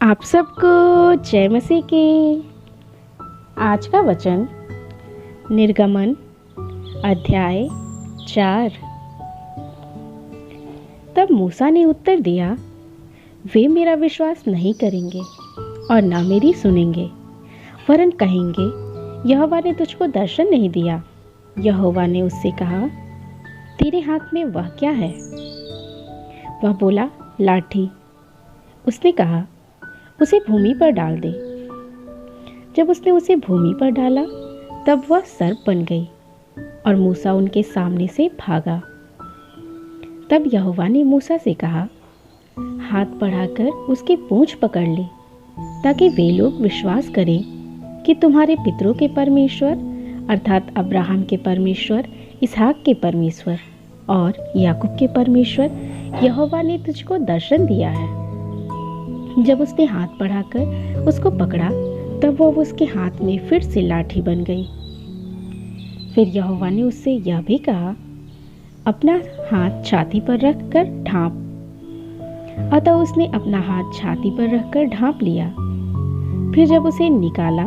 आप सबको जय मसीह की। आज का वचन निर्गमन अध्याय 4। तब मूसा ने उत्तर दिया, वे मेरा विश्वास नहीं करेंगे और ना मेरी सुनेंगे, वरन कहेंगे, यहोवा ने तुझको दर्शन नहीं दिया। यहोवा ने उससे कहा, तेरे हाथ में वह क्या है? वह बोला, लाठी। उसने कहा, उसे भूमि पर डाल दे। जब उसने उसे भूमि पर डाला तब वह सर्प बन गई और मूसा उनके सामने से भागा। तब यहोवा ने मूसा से कहा, हाथ बढ़ाकर उसकी पूंछ पकड़ ले, ताकि वे लोग विश्वास करें कि तुम्हारे पितरों के परमेश्वर अर्थात अब्राहम के परमेश्वर, इसहाक के परमेश्वर और याकूब के परमेश्वर यहोवा ने तुझको दर्शन दिया है। जब उसने हाथ बढ़ाकर उसको पकड़ा तब वह उसके हाथ में फिर से लाठी बन गई। फिर यहोवा ने उससे यह भी कहा, अपना हाथ छाती पर रखकर ढांप। अतः उसने अपना हाथ छाती पर रखकर ढांप लिया। फिर जब उसे निकाला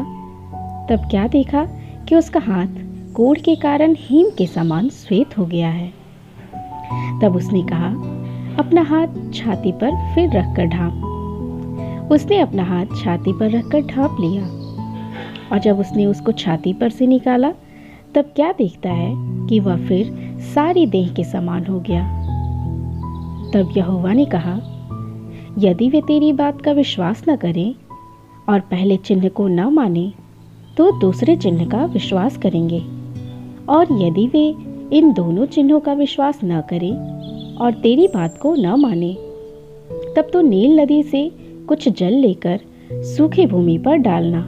तब क्या देखा कि उसका हाथ कोढ़ के कारण हीम के समान श्वेत हो गया है। तब उसने कहा, अपना हाथ छाती पर फिर रखकर ढांप। उसने अपना हाथ छाती पर रखकर ढांप लिया और जब उसने उसको छाती पर से निकाला तब क्या देखता है कि वह फिर सारी देह के समान हो गया। तब यहोवा ने कहा, यदि वे तेरी बात का विश्वास न करें और पहले चिन्ह को न माने तो दूसरे चिन्ह का विश्वास करेंगे। और यदि वे इन दोनों चिन्हों का विश्वास न करें और तेरी बात को न माने, तब तो नील नदी से कुछ जल लेकर सूखी भूमि पर डालना,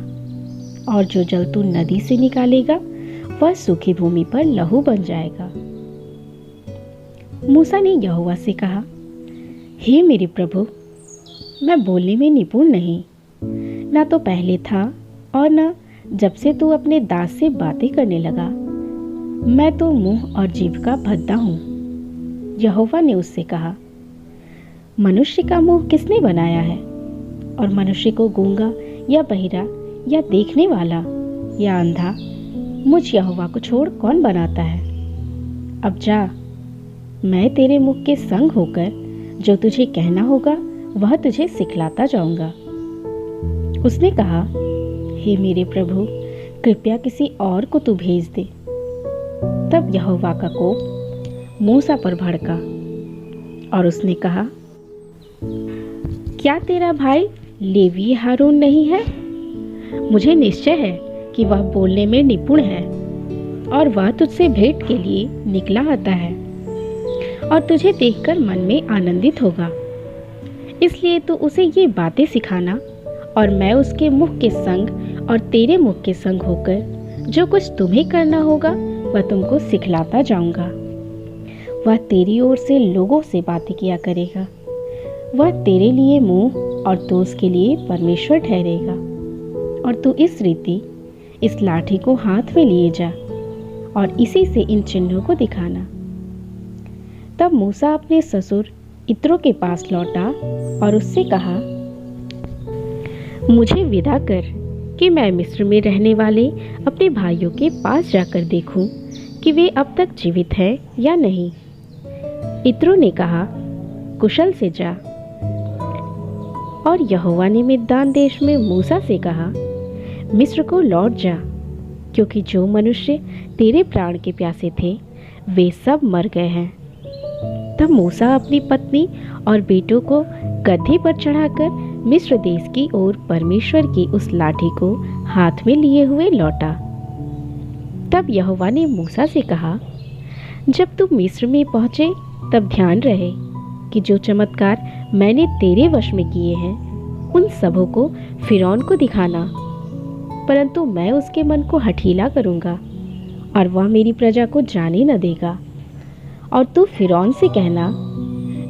और जो जल तू नदी से निकालेगा वह सूखी भूमि पर लहू बन जाएगा। मूसा ने यहोवा से कहा, हे मेरे प्रभु, मैं बोलने में निपुण नहीं, ना तो पहले था और न जब से तू अपने दास से बातें करने लगा। मैं तो मुंह और जीभ का भद्दा हूँ। यहोवा ने उससे कहा, मनुष्य का मुंह किसने बनाया है? और मनुष्य को गूंगा या बहिरा या देखने वाला या अंधा मुझ यहोवा को छोड़ कौन बनाता है? अब जा, मैं तेरे मुख के संग होकर जो तुझे कहना होगा वह तुझे सिखलाता जाऊंगा। उसने कहा, हे मेरे प्रभु, कृपया किसी और को तू भेज दे। तब यहोवा का कोप मूसा पर भड़का और उसने कहा, क्या तेरा भाई लेवी हारून नहीं है? मुझे निश्चय है कि वह बोलने में निपुण है और वह तुझसे भेंट के लिए निकला आता है और तुझे देखकर मन में आनंदित होगा। इसलिए तो उसे ये बातें सिखाना और मैं उसके मुख के संग और तेरे मुख के संग होकर जो कुछ तुम्हें करना होगा वह तुमको सिखलाता जाऊंगा। वह तेरी ओर से लोगों से बातें किया करेगा। वह तेरे लिए मुंह और तू उसके लिए परमेश्वर ठहरेगा। और तू इस रीति इस लाठी को हाथ में लिए जा और इसी से इन चिन्हों को दिखाना। तब मूसा अपने ससुर इत्रो के पास लौटा और उससे कहा, मुझे विदा कर कि मैं मिस्र में रहने वाले अपने भाइयों के पास जाकर देखूं कि वे अब तक जीवित हैं या नहीं। इत्रो ने कहा, कुशल से जा। और यहोवा ने मिद्यान देश में मूसा से कहा, मिस्र को लौट जा, क्योंकि जो मनुष्य तेरे प्राण के प्यासे थे वे सब मर गए हैं। तब मूसा अपनी पत्नी और बेटों को गदहे पर चढ़ाकर मिस्र देश की ओर परमेश्वर की उस लाठी को हाथ में लिए हुए लौटा। तब यहोवा ने मूसा से कहा, जब तुम मिस्र में पहुंचे तब ध्यान रहे कि जो चमत्कार मैंने तेरे वश में किए हैं उन सबों को फिरौन को दिखाना, परंतु मैं उसके मन को हठीला करूंगा और वह मेरी प्रजा को जाने न देगा। और तू फिरौन से कहना,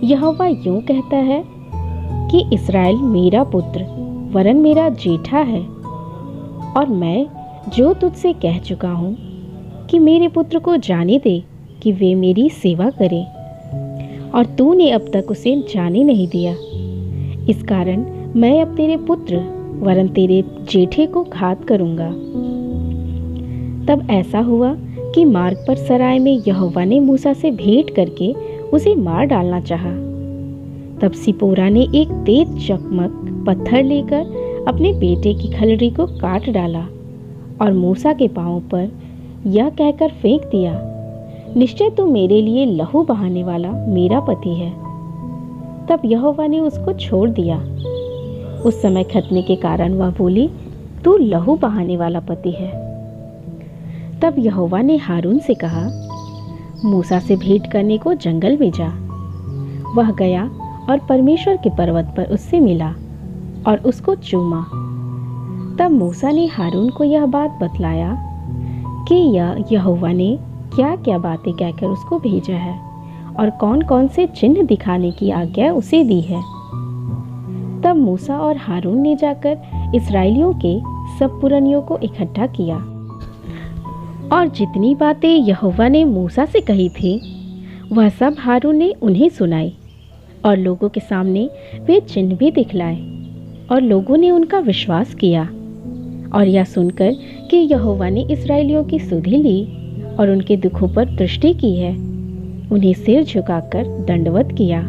यहोवा यूं कहता है कि इस्राएल मेरा पुत्र वरन मेरा जेठा है, और मैं जो तुझसे कह चुका हूँ कि मेरे पुत्र को जाने दे कि वे मेरी सेवा करें, और तूने अब तक उसे जाने नहीं दिया। इस कारण मैं अब तेरे पुत्र वरन तेरे जेठे को घात करूंगा। तब ऐसा हुआ कि मार्ग पर सराय में यहोवा ने मूसा से भेंट करके उसे मार डालना चाहा। तब सिपोरा ने एक तेज चकमक पत्थर लेकर अपने बेटे की खलड़ी को काट डाला और मूसा के पांव पर यह कहकर फेंक दिया, निश्चय तू मेरे लिए लहू बहाने वाला मेरा पति है। तब यहोवा ने उसको छोड़ दिया। उस समय खतने के कारण वह बोली, तू लहू बहाने वाला पति है। तब यहोवा ने हारून से कहा, मूसा से भेंट करने को जंगल में जा। वह गया और परमेश्वर के पर्वत पर उससे मिला और उसको चूमा। तब मूसा ने हारून को यह बात बतलाया कि यहोवा ने क्या क्या बातें कहकर उसको भेजा है और कौन कौन से चिन्ह दिखाने की आज्ञा उसे दी है। तब मूसा और हारून ने जाकर इस्राएलियों के सब पुरनियों को इकट्ठा किया और जितनी बातें यहोवा ने मूसा से कही थी वह सब हारून ने उन्हें सुनाई और लोगों के सामने वे चिन्ह भी दिखलाए और लोगों ने उनका विश्वास किया। और यह सुनकर कि यहोवा ने इस्राएलियों की सुधि ली और उनके दुखों पर दृष्टि की है, उन्हें सिर झुकाकर दंडवत किया